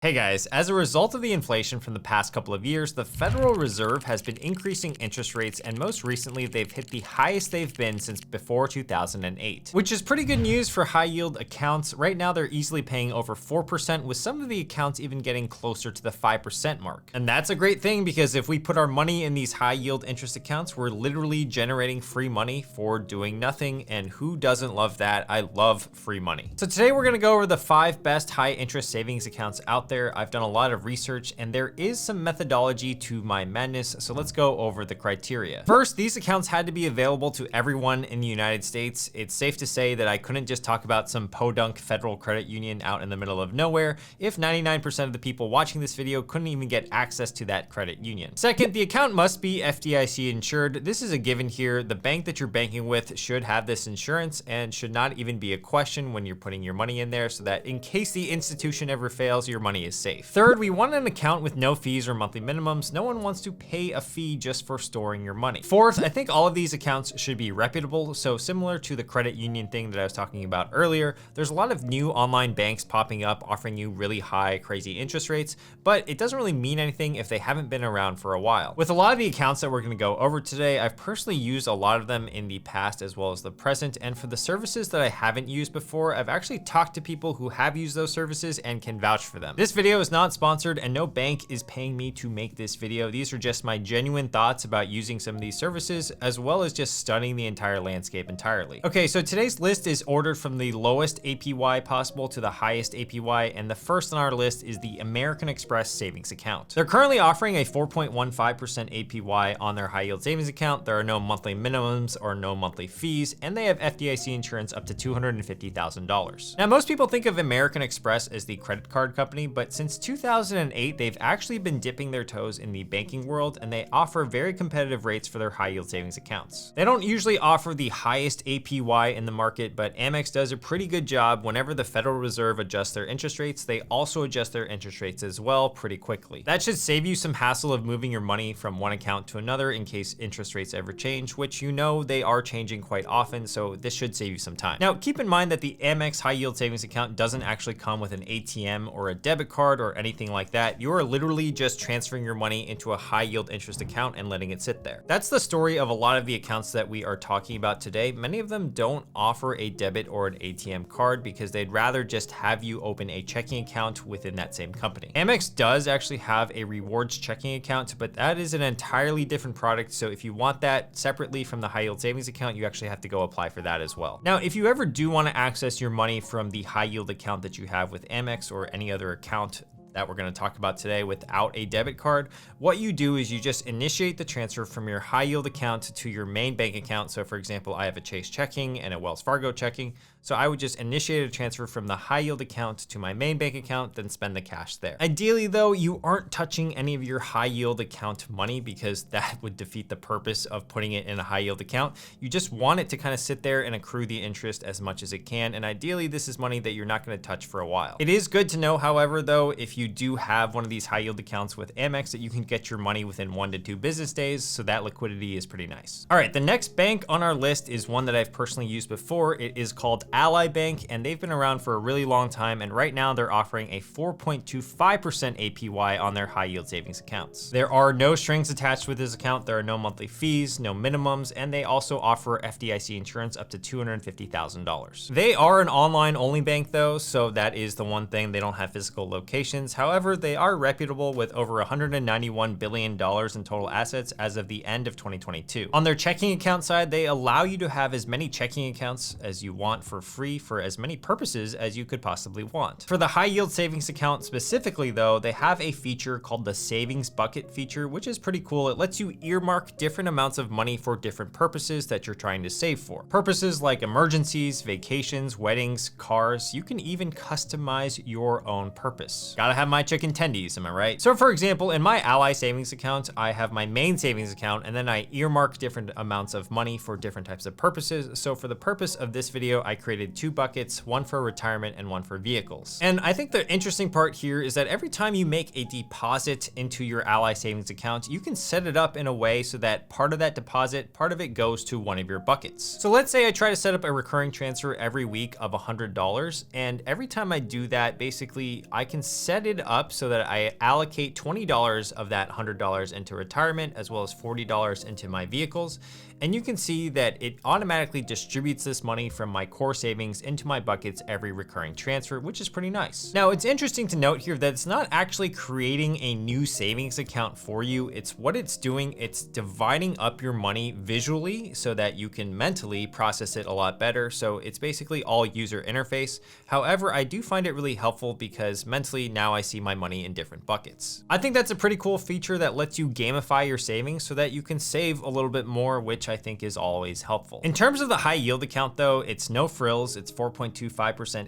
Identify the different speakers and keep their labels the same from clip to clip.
Speaker 1: Hey guys, as a result of the inflation from the past couple of years, the Federal Reserve has been increasing interest rates, and most recently they've hit the highest they've been since before 2008, which is pretty good news for high yield accounts. Right now they're easily paying over 4%, with some of the accounts even getting closer to the 5% mark. And that's a great thing, because if we put our money in these high yield interest accounts, we're literally generating free money for doing nothing, and who doesn't love that? I love free money. So today we're gonna go over the 5 best high interest savings accounts out there. I've done a lot of research and there is some methodology to my madness, so let's go over the criteria. First, these accounts had to be available to everyone in the United States. It's safe to say that I couldn't just talk about some podunk federal credit union out in the middle of nowhere if 99% of the people watching this video couldn't even get access to that credit union. Second, the account must be FDIC insured. This is a given here. The bank that you're banking with should have this insurance and should not even be a question when you're putting your money in there, so that in case the institution ever fails, your money is safe. Third, we want an account with no fees or monthly minimums. No one wants to pay a fee just for storing your money. Fourth, I think all of these accounts should be reputable. So similar to the credit union thing that I was talking about earlier, there's a lot of new online banks popping up offering you really high, crazy interest rates, but it doesn't really mean anything if they haven't been around for a while. With a lot of the accounts that we're gonna go over today, I've personally used a lot of them in the past as well as the present, and for the services that I haven't used before, I've actually talked to people who have used those services and can vouch for them. This video is not sponsored and no bank is paying me to make this video. These are just my genuine thoughts about using some of these services, as well as just studying the entire landscape entirely. Okay, so today's list is ordered from the lowest APY possible to the highest APY, and the first on our list is the American Express savings account. They're currently offering a 4.15% APY on their high yield savings account. There are no monthly minimums or no monthly fees, and they have FDIC insurance up to $250,000. Now, most people think of American Express as the credit card company, but since 2008, they've actually been dipping their toes in the banking world, and they offer very competitive rates for their high yield savings accounts. They don't usually offer the highest APY in the market, but Amex does a pretty good job. Whenever the Federal Reserve adjusts their interest rates, they also adjust their interest rates as well pretty quickly. That should save you some hassle of moving your money from one account to another in case interest rates ever change, which you know they are changing quite often, so this should save you some time. Now, keep in mind that the Amex high yield savings account doesn't actually come with an ATM or a debit card or anything like that. You are literally just transferring your money into a high yield interest account and letting it sit there. That's the story of a lot of the accounts that we are talking about today. Many of them don't offer a debit or an ATM card because they'd rather just have you open a checking account within that same company. Amex does actually have a rewards checking account, but that is an entirely different product. So if you want that separately from the high yield savings account, you actually have to go apply for that as well. Now, if you ever do want to access your money from the high yield account that you have with Amex or any other account that we're going to talk about today without a debit card, what you do is you just initiate the transfer from your high yield account to your main bank account. So for example, I have a Chase checking and a Wells Fargo checking. So I would just initiate a transfer from the high yield account to my main bank account, then spend the cash there. Ideally though, you aren't touching any of your high yield account money because that would defeat the purpose of putting it in a high yield account. You just want it to kind of sit there and accrue the interest as much as it can. And ideally this is money that you're not going to touch for a while. It is good to know, however, though, if you do have one of these high yield accounts with Amex, that you can get your money within 1 to 2 business days. So that liquidity is pretty nice. All right, the next bank on our list is one that I've personally used before. It is called Ally Bank, and they've been around for a really long time, and right now they're offering a 4.25% APY on their high yield savings accounts. There are no strings attached with this account. There are no monthly fees, no minimums, and they also offer FDIC insurance up to $250,000. They are an online only bank though, so that is the one thing. They don't have physical locations. However, they are reputable with over $191 billion in total assets as of the end of 2022. On their checking account side, they allow you to have as many checking accounts as you want for free for as many purposes as you could possibly want. For the high yield savings account specifically though, they have a feature called the savings bucket feature, which is pretty cool. It lets you earmark different amounts of money for different purposes that you're trying to save for. Purposes like emergencies, vacations, weddings, cars. You can even customize your own purpose. Gotta have my chicken tendies, am I right? So for example, in my Ally savings account, I have my main savings account, and then I earmark different amounts of money for different types of purposes. So for the purpose of this video, I created 2 buckets, one for retirement and one for vehicles. And I think the interesting part here is that every time you make a deposit into your Ally savings account, you can set it up in a way so that part of that deposit, part of it goes to one of your buckets. So let's say I try to set up a recurring transfer every week of $100, and every time I do that, basically I can set it up so that I allocate $20 of that $100 into retirement, as well as $40 into my vehicles. And you can see that it automatically distributes this money from my core savings into my buckets every recurring transfer, which is pretty nice. Now, it's interesting to note here that it's not actually creating a new savings account for you. It's what it's doing. It's dividing up your money visually so that you can mentally process it a lot better. So it's basically all user interface. However, I do find it really helpful because mentally now I see my money in different buckets. I think that's a pretty cool feature that lets you gamify your savings so that you can save a little bit more, which I think is always helpful. In terms of the high yield account though, it's no frills, it's 4.25%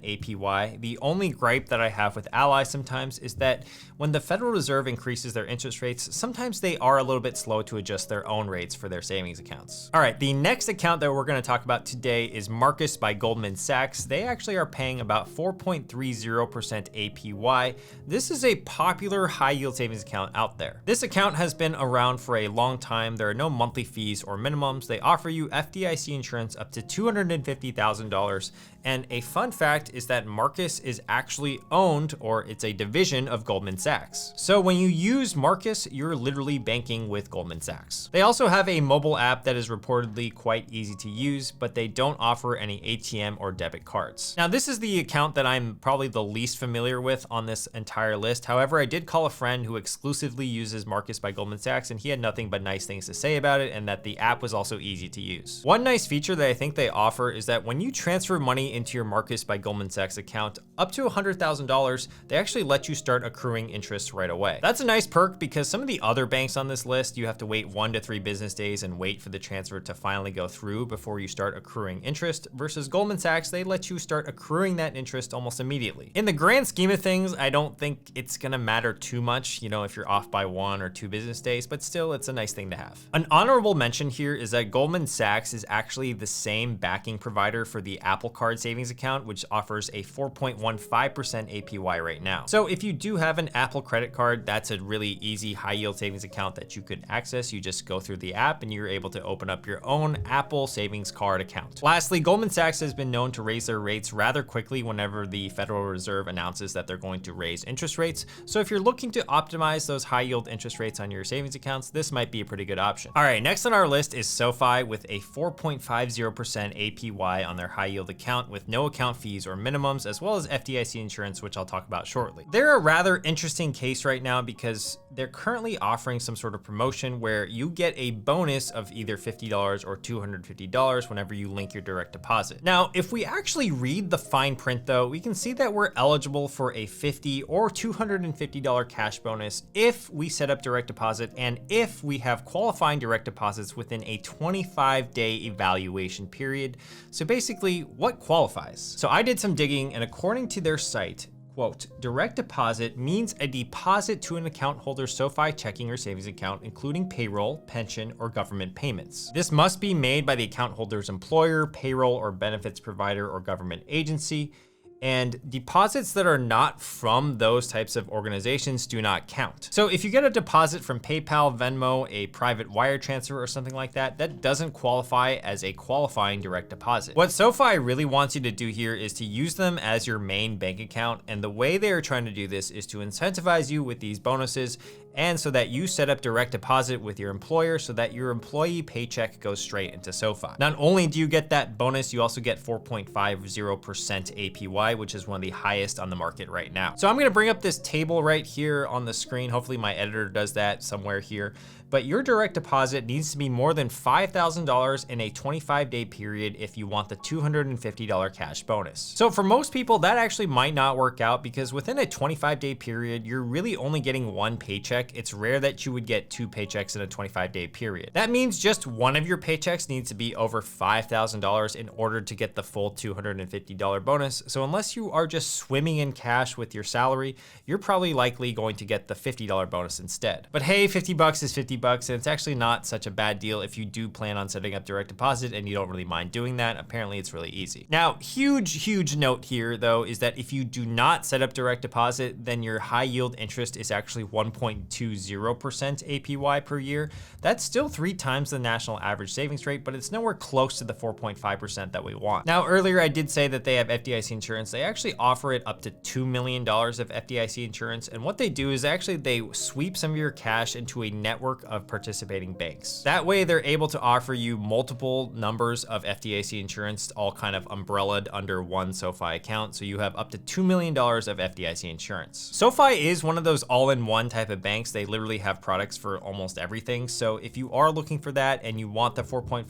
Speaker 1: APY. The only gripe that I have with Ally sometimes is that when the Federal Reserve increases their interest rates, sometimes they are a little bit slow to adjust their own rates for their savings accounts. All right, the next account that we're gonna talk about today is Marcus by Goldman Sachs. They actually are paying about 4.30% APY. This is a popular high yield savings account out there. This account has been around for a long time. There are no monthly fees or minimums. They offer you FDIC insurance up to $250,000. And a fun fact is that Marcus is actually owned, or it's a division of Goldman Sachs. So when you use Marcus, you're literally banking with Goldman Sachs. They also have a mobile app that is reportedly quite easy to use, but they don't offer any ATM or debit cards. Now, this is the account that I'm probably the least familiar with on this entire list. However, I did call a friend who exclusively uses Marcus by Goldman Sachs, and he had nothing but nice things to say about it, and that the app was also easy to use. One nice feature that I think they offer is that when you transfer money into your Marcus by Goldman Sachs account up to $100,000, they actually let you start accruing interest right away. That's a nice perk because some of the other banks on this list, you have to wait 1 to 3 business days and wait for the transfer to finally go through before you start accruing interest, versus Goldman Sachs, they let you start accruing that interest almost immediately. In the grand scheme of things, I don't think it's gonna matter too much, you know, if you're off by 1 or 2 business days, but still, it's a nice thing to have. An honorable mention here is that Goldman Sachs is actually the same backing provider for the Apple Card savings account, which offers a 4.15% APY right now. So if you do have an Apple credit card, that's a really easy high yield savings account that you could access. You just go through the app and you're able to open up your own Apple savings card account. Lastly, Goldman Sachs has been known to raise their rates rather quickly whenever the Federal Reserve announces that they're going to raise interest rates. So if you're looking to optimize those high yield interest rates on your savings accounts, this might be a pretty good option. All right, next on our list is SoFi with a 4.50% APY on their high yield account with no account fees or minimums, as well as FDIC insurance, which I'll talk about shortly. They're a rather interesting case right now because they're currently offering some sort of promotion where you get a bonus of either $50 or $250 whenever you link your direct deposit. Now, if we actually read the fine print though, we can see that we're eligible for a $50 or $250 cash bonus if we set up direct deposit and if we have qualifying direct deposits within a 25-day evaluation period. So basically, what qualifies? So I did some digging, and according to their site, quote, direct deposit means a deposit to an account holder's SoFi checking or savings account, including payroll, pension, or government payments. This must be made by the account holder's employer, payroll or benefits provider, or government agency. And deposits that are not from those types of organizations do not count. So if you get a deposit from PayPal, Venmo, a private wire transfer or something like that, that doesn't qualify as a qualifying direct deposit. What SoFi really wants you to do here is to use them as your main bank account. And the way they are trying to do this is to incentivize you with these bonuses, and so that you set up direct deposit with your employer so that your employee paycheck goes straight into SoFi. Not only do you get that bonus, you also get 4.50% APY, which is one of the highest on the market right now. So I'm gonna bring up this table right here on the screen. Hopefully my editor does that somewhere here. But your direct deposit needs to be more than $5,000 in a 25-day period if you want the $250 cash bonus. So for most people, that actually might not work out because within a 25-day period, you're really only getting one paycheck. It's rare that you would get 2 paychecks in a 25-day period. That means just one of your paychecks needs to be over $5,000 in order to get the full $250 bonus. So unless you are just swimming in cash with your salary, you're probably likely going to get the $50 bonus instead. But hey, 50 bucks is 50 bucks, and it's actually not such a bad deal if you do plan on setting up direct deposit and you don't really mind doing that. Apparently it's really easy. Now, huge note here though is that if you do not set up direct deposit, then your high yield interest is actually 1.20% APY per year. That's still 3 times the national average savings rate, but it's nowhere close to the 4.5% that we want. Now, earlier I did say that they have FDIC insurance, They actually offer it up to $2 million of FDIC insurance. And what they do is actually they sweep some of your cash into a network of participating banks. That way they're able to offer you multiple numbers of FDIC insurance, all kind of umbrellaed under one SoFi account. So you have up to $2 million of FDIC insurance. SoFi is one of those all-in-one type of banks. They literally have products for almost everything. So if you are looking for that and you want the 4.5%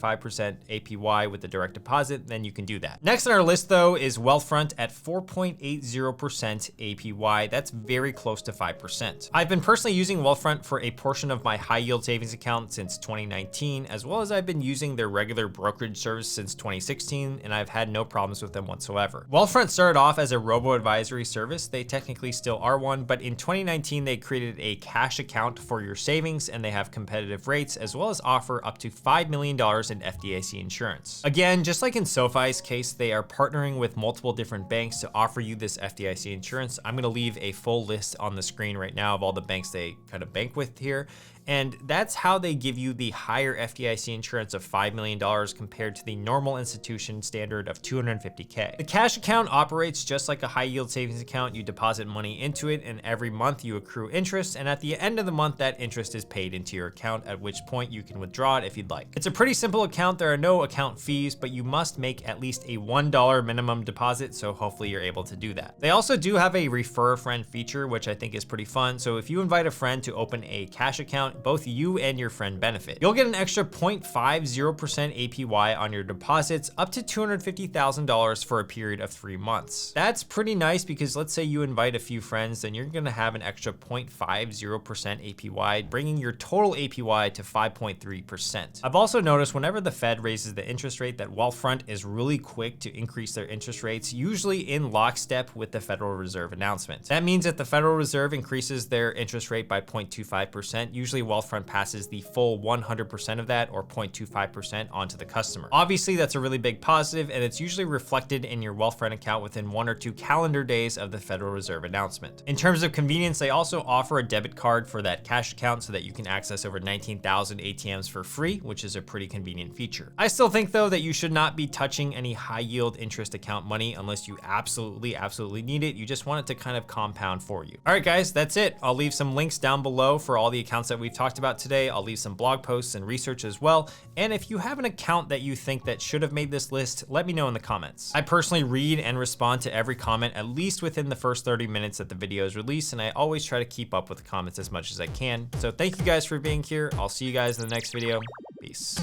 Speaker 1: APY with the direct deposit, then you can do that. Next on our list though is Wealthfront at 4.80% APY. That's very close to 5%. I've been personally using Wealthfront for a portion of my high yield savings account since 2019, as well as I've been using their regular brokerage service since 2016, and I've had no problems with them whatsoever. Wealthfront started off as a robo-advisory service. They technically still are one, but in 2019, they created a cash account for your savings, and they have competitive rates, as well as offer up to $5 million in FDIC insurance. Again, just like in SoFi's case, they are partnering with multiple different banks to offer you this FDIC insurance. I'm gonna leave a full list on the screen right now of all the banks they kind of bank with here. And that's how they give you the higher FDIC insurance of $5 million compared to the normal institution standard of $250K. The cash account operates just like a high yield savings account. You deposit money into it, and every month you accrue interest. And at the end of the month, that interest is paid into your account, at which point you can withdraw it if you'd like. It's a pretty simple account. There are no account fees, but you must make at least a $1 minimum deposit. So hopefully you're able to do that. They also do have a refer a friend feature, which I think is pretty fun. So if you invite a friend to open a cash account, both you and your friend benefit. You'll get an extra 0.50% APY on your deposits up to $250,000 for a period of 3 months. That's pretty nice because let's say you invite a few friends, then you're gonna have an extra 0.50% APY, bringing your total APY to 5.3%. I've also noticed whenever the Fed raises the interest rate that Wealthfront is really quick to increase their interest rates, usually in lockstep with the Federal Reserve announcement. That means that the Federal Reserve increases their interest rate by 0.25%, usually Wealthfront passes the full 100% of that, or 0.25%, onto the customer. Obviously, that's a really big positive, and it's usually reflected in your Wealthfront account within 1 or 2 calendar days of the Federal Reserve announcement. In terms of convenience, they also offer a debit card for that cash account so that you can access over 19,000 ATMs for free, which is a pretty convenient feature. I still think though that you should not be touching any high yield interest account money unless you absolutely need it. You just want it to kind of compound for you. All right, guys, that's it. I'll leave some links down below for all the accounts that we've talked about today. I'll leave some blog posts and research as well. And if you have an account that you think that should have made this list, let me know in the comments. I personally read and respond to every comment at least within the first 30 minutes that the video is released, and I always try to keep up with the comments as much as I can. So thank you guys for being here. I'll see you guys in the next video. Peace.